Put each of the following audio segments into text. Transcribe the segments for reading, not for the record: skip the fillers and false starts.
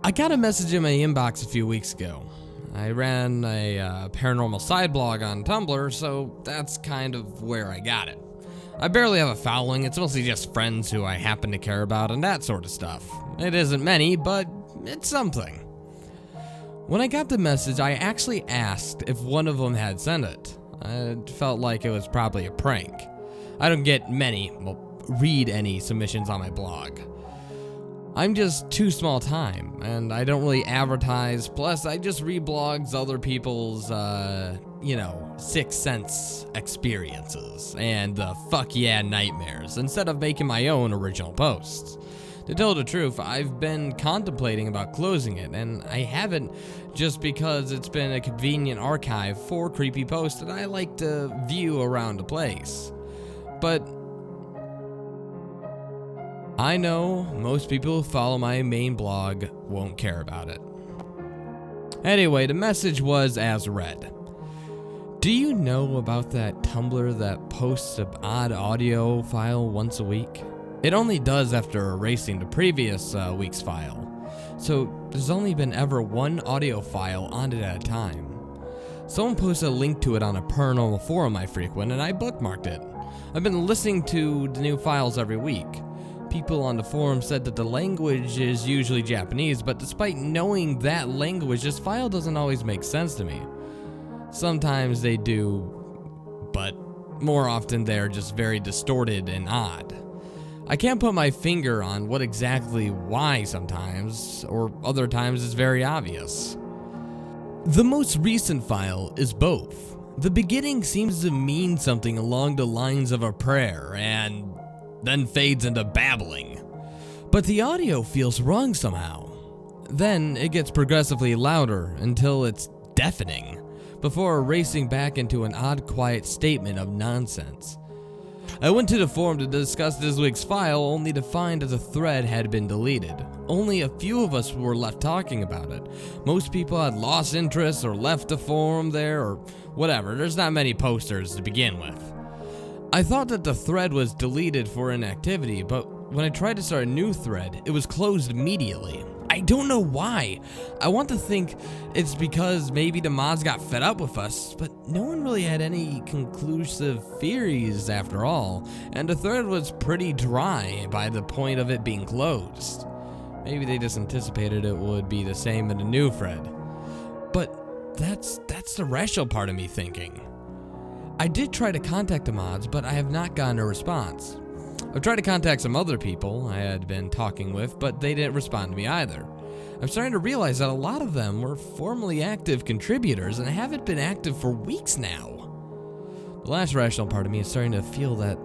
I got a message in my inbox a few weeks ago. I ran a paranormal side blog on Tumblr, so that's kind of where I got it. I barely have a following, it's mostly just friends who I happen to care about and that sort of stuff. It isn't many, but it's something. When I got the message, I actually asked if one of them had sent it. I felt like it was probably a prank. I don't get read any submissions on my blog. I'm just too small time, and I don't really advertise, plus I just read blogs other people's, Sixth Sense experiences, and fuck yeah nightmares, instead of making my own original posts. To tell the truth, I've been contemplating about closing it, and I haven't just because it's been a convenient archive for creepy posts that I like to view around the place. But I know most people who follow my main blog won't care about it. Anyway, the message was as read. Do you know about that Tumblr that posts an odd audio file once a week? It only does after erasing the previous week's file, so there's only been ever one audio file on it at a time. Someone posted a link to it on a paranormal forum I frequent, and I bookmarked it. I've been listening to the new files every week. People on the forum said that the language is usually Japanese, but despite knowing that language, this file doesn't always make sense to me. Sometimes they do, but more often they're just very distorted and odd. I can't put my finger on what exactly why sometimes, or other times it's very obvious. The most recent file is both. The beginning seems to mean something along the lines of a prayer, and then fades into babbling. But the audio feels wrong somehow. Then it gets progressively louder until it's deafening, before erasing back into an odd quiet statement of nonsense. I went to the forum to discuss this week's file only to find that the thread had been deleted. Only a few of us were left talking about it. Most people had lost interest or left the forum there or whatever. There's not many posters to begin with. I thought that the thread was deleted for inactivity, but when I tried to start a new thread, it was closed immediately. I don't know why. I want to think it's because maybe the mods got fed up with us, but no one really had any conclusive theories after all, and the thread was pretty dry by the point of it being closed. Maybe they just anticipated it would be the same in the new thread. But that's the rational part of me thinking. I did try to contact the mods, but I have not gotten a response. I've tried to contact some other people I had been talking with, but they didn't respond to me either. I'm starting to realize that a lot of them were formerly active contributors and haven't been active for weeks now. The last rational part of me is starting to feel that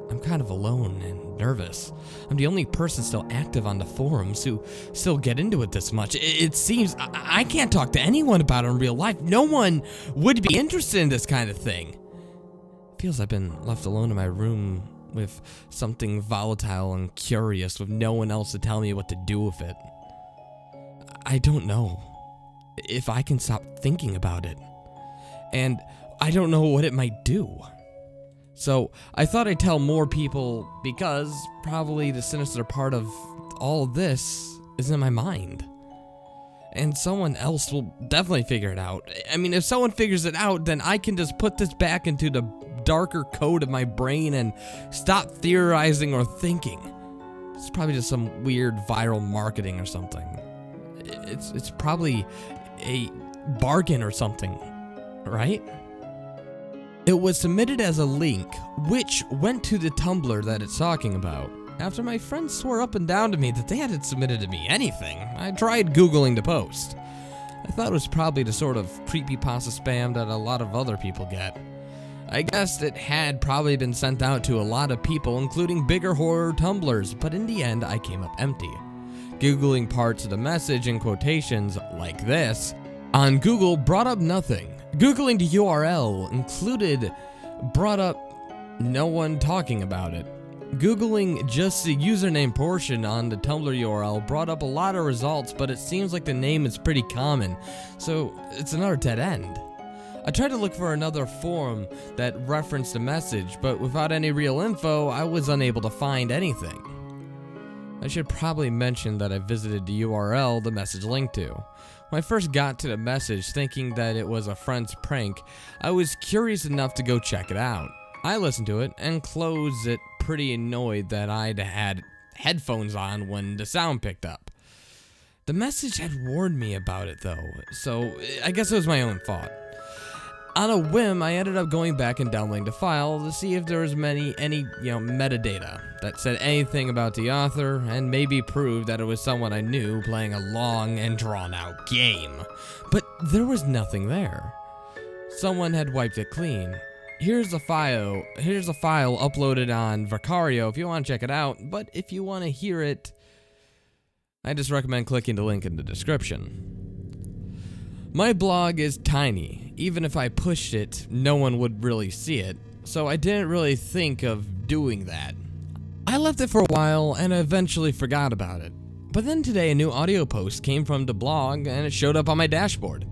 I'm kind of alone and nervous. I'm the only person still active on the forums who still get into it this much. It seems I can't talk to anyone about it in real life. No one would be interested in this kind of thing. It feels I've been left alone in my room with something volatile and curious with no one else to tell me what to do with it. I don't know if I can stop thinking about it, and I don't know what it might do. So I thought I'd tell more people because probably the sinister part of all this is in my mind. And someone else will definitely figure it out. I mean, if someone figures it out, then I can just put this back into the darker code of my brain and stop theorizing or thinking. It's probably just some weird viral marketing or something. It's probably a bargain or something, right? It was submitted as a link, which went to the Tumblr that it's talking about. After my friends swore up and down to me that they hadn't submitted to me anything, I tried Googling the post. I thought it was probably the sort of creepypasta spam that a lot of other people get. I guessed it had probably been sent out to a lot of people, including bigger horror Tumblrs, but in the end I came up empty. Googling parts of the message in quotations like this on Google brought up nothing. Googling the URL brought up no one talking about it. Googling just the username portion on the Tumblr URL brought up a lot of results, but it seems like the name is pretty common, so it's another dead end. I tried to look for another forum that referenced the message, but without any real info, I was unable to find anything. I should probably mention that I visited the URL the message linked to. When I first got to the message thinking that it was a friend's prank, I was curious enough to go check it out. I listened to it and closed it, pretty annoyed that I'd had headphones on when the sound picked up. The message had warned me about it though, so I guess it was my own fault. On a whim, I ended up going back and downloading the file to see if there was any metadata that said anything about the author and maybe proved that it was someone I knew playing a long and drawn-out game. But there was nothing there. Someone had wiped it clean. Here's a file uploaded on Vicario if you want to check it out, but if you want to hear it, I just recommend clicking the link in the description. My blog is tiny. Even if I pushed it, no one would really see it, so I didn't really think of doing that. I left it for a while and eventually forgot about it. But then today a new audio post came from the blog and it showed up on my dashboard.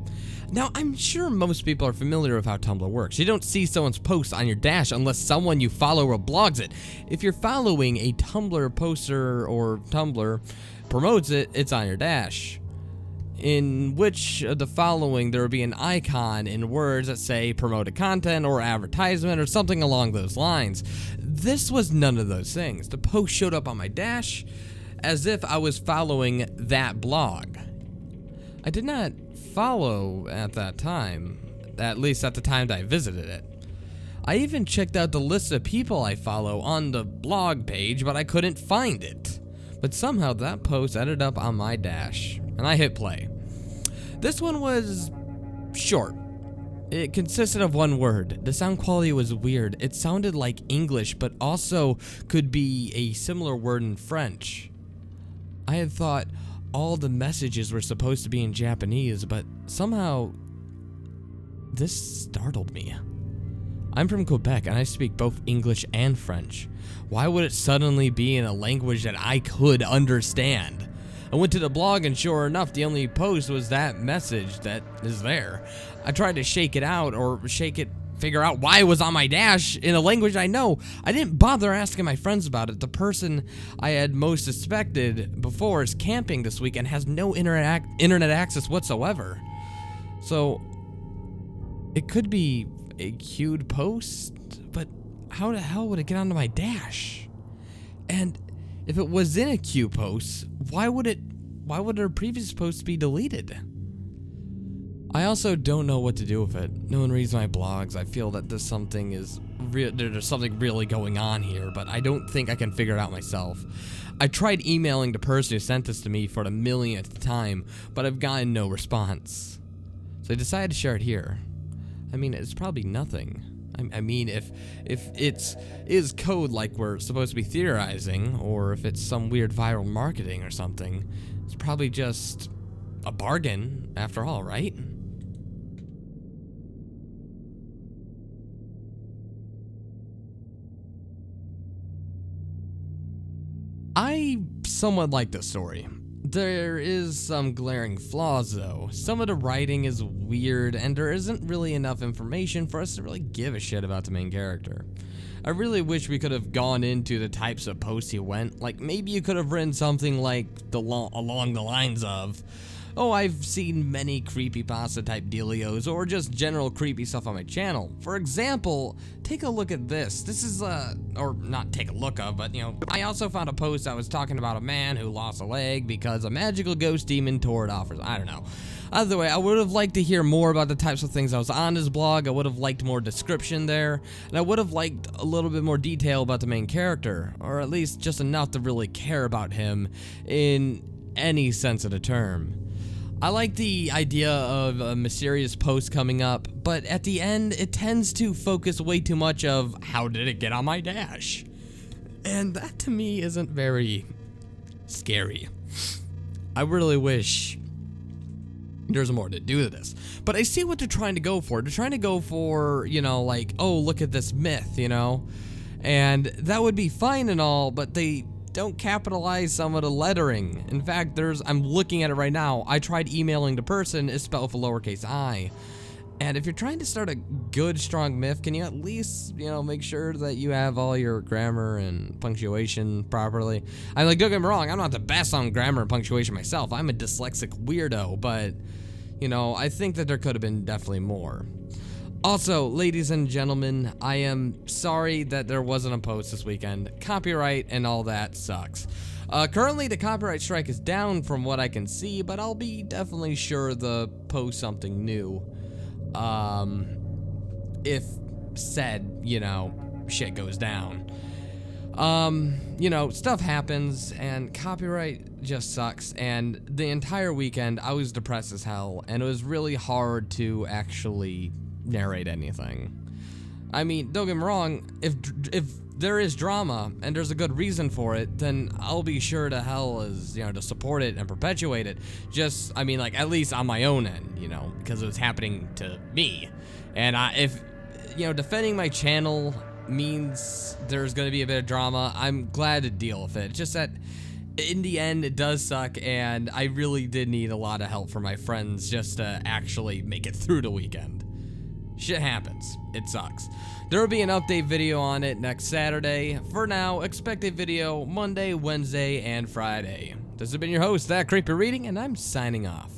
Now, I'm sure most people are familiar with how Tumblr works. You don't see someone's post on your dash unless someone you follow or blogs it. If you're following a Tumblr poster or Tumblr promotes it, it's on your dash. In which of the following there will be an icon in words that say promoted content or advertisement or something along those lines. This was none of those things. The post showed up on my dash as if I was following that blog. I did not follow at that time, at least at the time that I visited it. I even checked out the list of people I follow on the blog page, but I couldn't find it. But somehow that post ended up on my dash, and I hit play. This one was short. It consisted of one word. The sound quality was weird. It sounded like English, but also could be a similar word in French. I had thought all the messages were supposed to be in Japanese, but somehow this startled me. I'm from Quebec and I speak both English and French. Why would it suddenly be in a language that I could understand? I went to the blog and sure enough, the only post was that message that is there. I tried to shake it out or figure out why it was on my dash in a language I know. I didn't bother asking my friends about it. The person I had most suspected before is camping this week and has no internet access whatsoever. So it could be a queued post, but how the hell would it get onto my dash? And if it was in a queue post, why would our previous post be deleted? I also don't know what to do with it. No one reads my blogs. I feel that there's something really going on here, but I don't think I can figure it out myself. I tried emailing the person who sent this to me for the millionth time, but I've gotten no response. So I decided to share it here. I mean, it's probably nothing. I mean, if it is code like we're supposed to be theorizing, or if it's some weird viral marketing or something, it's probably just a bargain after all, right? I somewhat like this story. There is some glaring flaws though. Some of the writing is weird and there isn't really enough information for us to really give a shit about the main character. I really wish we could have gone into the types of posts he went. Like maybe you could have written something like along the lines of, oh, I've seen many creepypasta type dealios or just general creepy stuff on my channel. For example, take a look at this. This is or not take a look of, but I also found a post that was talking about a man who lost a leg because a magical ghost demon tore it off. I don't know. Either way, I would have liked to hear more about the types of things that was on his blog. I would have liked more description there, and I would have liked a little bit more detail about the main character, or at least just enough to really care about him in any sense of the term. I like the idea of a mysterious post coming up, but at the end, it tends to focus way too much of how did it get on my dash? And that to me isn't very scary. I really wish there's more to do to this. But I see what they're trying to go for. They're trying to go for, like, oh, look at this myth, And that would be fine and all, but they don't capitalize some of the lettering. In fact, I'm looking at it right now. I tried emailing the person, it's spelled with a lowercase I. And if you're trying to start a good, strong myth, can you at least, make sure that you have all your grammar and punctuation properly? I'm like, don't get me wrong, I'm not the best on grammar and punctuation myself. I'm a dyslexic weirdo, but, I think that there could have been definitely more. Also, ladies and gentlemen, I am sorry that there wasn't a post this weekend. Copyright and all that sucks. Currently, the copyright strike is down from what I can see, but I'll be definitely sure to post something new. If said, shit goes down. Stuff happens and copyright just sucks, and the entire weekend I was depressed as hell, and it was really hard to actually narrate anything. I mean, don't get me wrong, if there is drama and there's a good reason for it, then I'll be sure to to support it and perpetuate it. Just, at least on my own end, because it was happening to me. And if defending my channel means there's going to be a bit of drama, I'm glad to deal with it. It's just that in the end, it does suck, and I really did need a lot of help from my friends just to actually make it through the weekend. Shit happens. It sucks. There will be an update video on it next Saturday. For now, expect a video Monday, Wednesday, and Friday. This has been your host, That Creepy Reading, and I'm signing off.